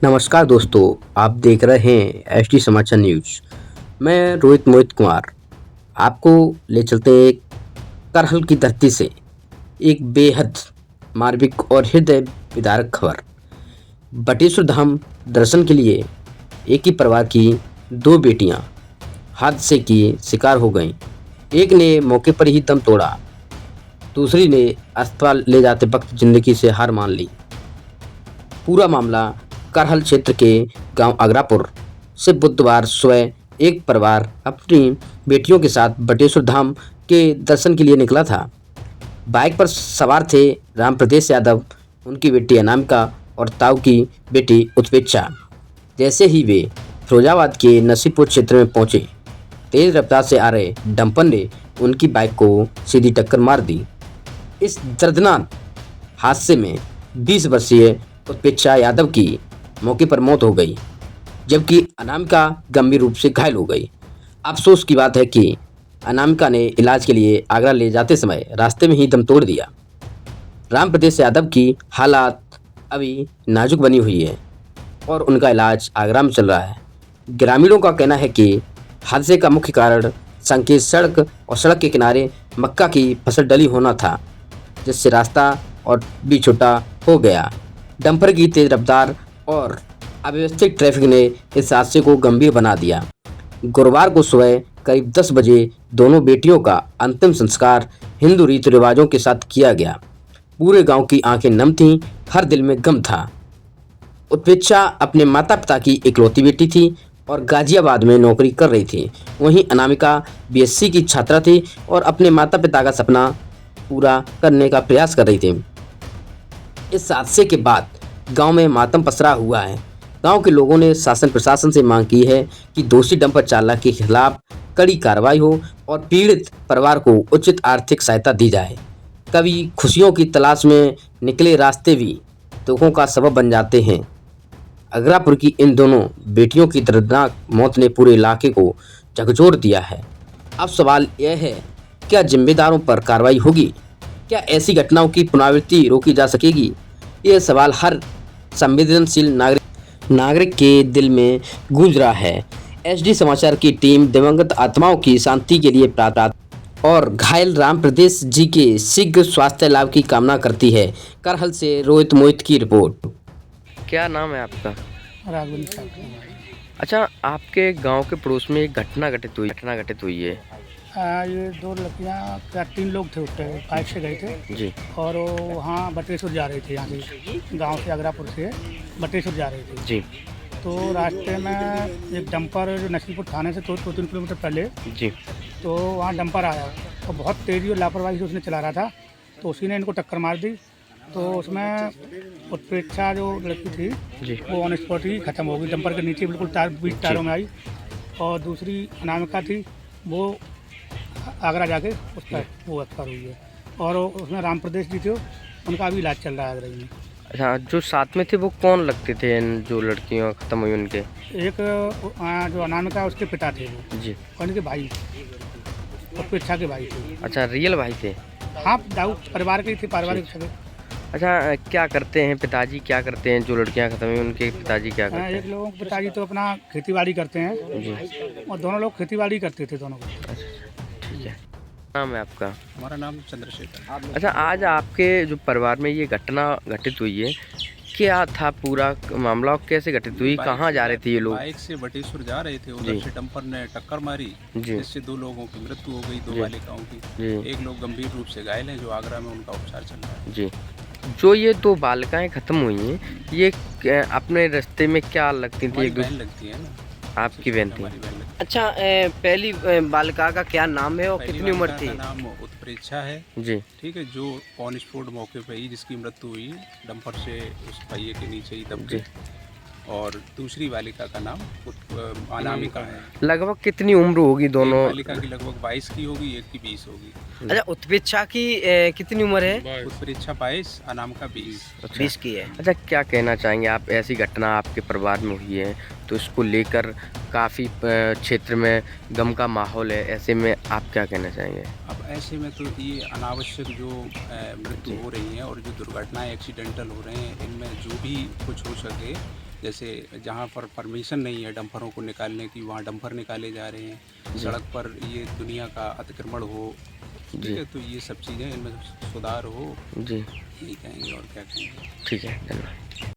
नमस्कार दोस्तों, आप देख रहे हैं एचटी समाचार न्यूज। मैं रोहित मोहित कुमार आपको ले चलते हैं एक करहल की धरती से एक बेहद मार्मिक और हृदय विदारक खबर। बटेश्वर धाम दर्शन के लिए एक ही परिवार की दो बेटियां हादसे की शिकार हो गईं। एक ने मौके पर ही दम तोड़ा, दूसरी ने अस्पताल ले जाते वक्त जिंदगी से हार मान ली। पूरा मामला करहल क्षेत्र के गांव आगरापुर से बुधवार सुबह एक परिवार अपनी बेटियों के साथ बटेश्वर धाम के दर्शन के लिए निकला था। बाइक पर सवार थे राम प्रदेश यादव, उनकी बेटी अनामिका और ताऊ की बेटी उत्पेक्षा। जैसे ही वे फिरोजाबाद के नसीपुर क्षेत्र में पहुंचे, तेज रफ्तार से आ रहे डंपर ने उनकी बाइक को सीधी टक्कर मार दी। इस दर्दनाक हादसे में 20 वर्षीय उत्पेक्षा यादव की मौके पर मौत हो गई, जबकि अनामिका गंभीर रूप से घायल हो गई। अफसोस की बात है कि अनामिका ने इलाज के लिए आगरा ले जाते समय रास्ते में ही दम तोड़ दिया। राम प्रदेश यादव की हालात अभी नाजुक बनी हुई है और उनका इलाज आगरा में चल रहा है। ग्रामीणों का कहना है कि हादसे का मुख्य कारण संकीर्ण सड़क और सड़क के किनारे मक्का की फसल डली होना था, जिससे रास्ता और भी छोटा हो गया। डंपर की तेज रफ्तार और अव्यवस्थित ट्रैफिक ने इस हादसे को गंभीर बना दिया। गुरुवार को सुबह करीब 10 बजे दोनों बेटियों का अंतिम संस्कार हिंदू रीति रिवाजों के साथ किया गया। पूरे गांव की आंखें नम थीं, हर दिल में गम था। उत्पेक्षा अपने माता पिता की इकलौती बेटी थी और गाजियाबाद में नौकरी कर रही थी। वहीं अनामिका बीएससी की छात्रा थी और अपने माता पिता का सपना पूरा करने का प्रयास कर रही थी। इस हादसे के बाद गांव में मातम पसरा हुआ है। गांव के लोगों ने शासन प्रशासन से मांग की है कि दोषी डंपर चालक के खिलाफ कड़ी कार्रवाई हो और पीड़ित परिवार को उचित आर्थिक सहायता दी जाए। कभी खुशियों की तलाश में निकले रास्ते भी दुखों का सबब बन जाते हैं। आगरापुर की इन दोनों बेटियों की दर्दनाक मौत ने पूरे इलाके को झकझोर दिया है। अब सवाल यह है, क्या जिम्मेदारों पर कार्रवाई होगी? क्या ऐसी घटनाओं की पुनरावृत्ति रोकी जा सकेगी? यह सवाल हर संवेदनशील नागरिक के दिल में गूंज रहा है। एचडी समाचार की टीम दिवंगत आत्माओं की शांति के लिए प्रार्थना और घायल राम प्रदेश जी के शीघ्र स्वास्थ्य लाभ की कामना करती है। करहल से रोहित मोहित की रिपोर्ट। क्या नाम है आपका? राघवेंद्र साहब। अच्छा, आपके गांव के पड़ोस में एक घटना घटित हुई है। ये दो लड़कियाँ क्या 3 लोग थे, उस पर बाइक से गए थे जी और वो वहाँ बटेश्वर जा रहे थे। यहाँ से गांव से आगरापुर से बटेश्वर जा रहे थे। जी तो रास्ते में एक डंपर जो नसीपुर थाने से 2-3 किलोमीटर पहले, जी तो वहाँ डंपर आया और बहुत तेज़ी और लापरवाही से उसने चला रहा था, तो उसी ने इनको टक्कर मार दी। तो उसमें उत्पेक्षा जो लड़की थी जी वो ऑन स्पॉट ही ख़त्म हो गई, डंपर के नीचे बिल्कुल बीच टायरों में आई। और दूसरी अनामिका थी, वो आगरा जाके उसका वो एक्सपायर हुई है। और उसमें राम प्रदेश जी थे, उनका भी इलाज चल रहा है आगरा में। अच्छा, जो साथ में थे वो कौन लगते थे? जो लड़कियां खत्म हुई उनके? एक जो अनामिका उसके पिता थे वो, जी। और उनके भाई, उत्पेक्षा के भाई थे। अच्छा, रियल भाई थे? हाँ, दाऊ परिवार के ही थे, पारिवारिक सगे। अच्छा, क्या करते हैं पिताजी? क्या करते हैं जो लड़कियां खत्म हुई उनके पिताजी क्या करते एक लोगों के पिताजी तो अपना खेतीबाड़ी करते हैं हैं? जी। और दोनों लोग खेतीबाड़ी करते थे दोनों को। अच्छा, ठीक है। नाम है आपका? हमारा नाम चंद्रशेखर। अच्छा, आज आपके जो परिवार में ये घटना घटित हुई है, क्या था पूरा मामला और कैसे घटित हुई? कहाँ जा रहे थे ये लोग? बाइक से बटेश्वर जा रहे थे, उधर जी। से डंपर ने टक्कर मारी, जी जिससे 2 लोगों की मृत्यु हो गई, 2 जी। बालिकाओं की। जी 1 लोग गंभीर रूप से घायल हैं, जो आगरा में उनका उपचार चल रहा है। जी। जो ये 2 बालिकाएं खत्म हुई हैं, ये अपने रास्ते में क्या लगती थी? हमारी एक बहन दूसरे लगती है ना, आपकी बहन थी? हमारी बहन लगती अच्छा, पहली बालिका का क्या नाम है और है। पहली कितनी उम्र बालिका थी? का नाम उत्प्रेक्षा है, जी ठीक है, जो ऑन स्पॉट मौके पे ही जिसकी मृत्यु हुई, डंपर से उस पहिए के नीचे ही दब जी। गई। और दूसरी बालिका का नाम अनामिका है। लगभग कितनी उम्र होगी एक दोनों? बालिका की लगभग 22 की होगी, एक की 20 होगी। अच्छा, उत्पेक्षा की कितनी उम्र है? उत्प्रेक्षा 22, अनामिका 20। 20 की है। अच्छा, क्या कहना चाहेंगे आप? ऐसी घटना आपके परिवार में हुई है तो इसको लेकर काफ़ी क्षेत्र में गम का माहौल है, ऐसे में आप क्या कहना चाहेंगे? अब ऐसे में तो ये अनावश्यक जो मृत्यु हो रही है और जो दुर्घटनाएं एक्सीडेंटल हो रहे हैं, इनमें जो भी कुछ हो सके जैसे जहाँ पर परमिशन नहीं है डंपरों को निकालने की, वहाँ डंपर निकाले जा रहे हैं। सड़क पर ये दुनिया का अतिक्रमण हो, ठीक है, तो ये सब चीज़ें इनमें सुधार हो, जी यही कहेंगे और क्या कहेंगे। ठीक है, धन्यवाद।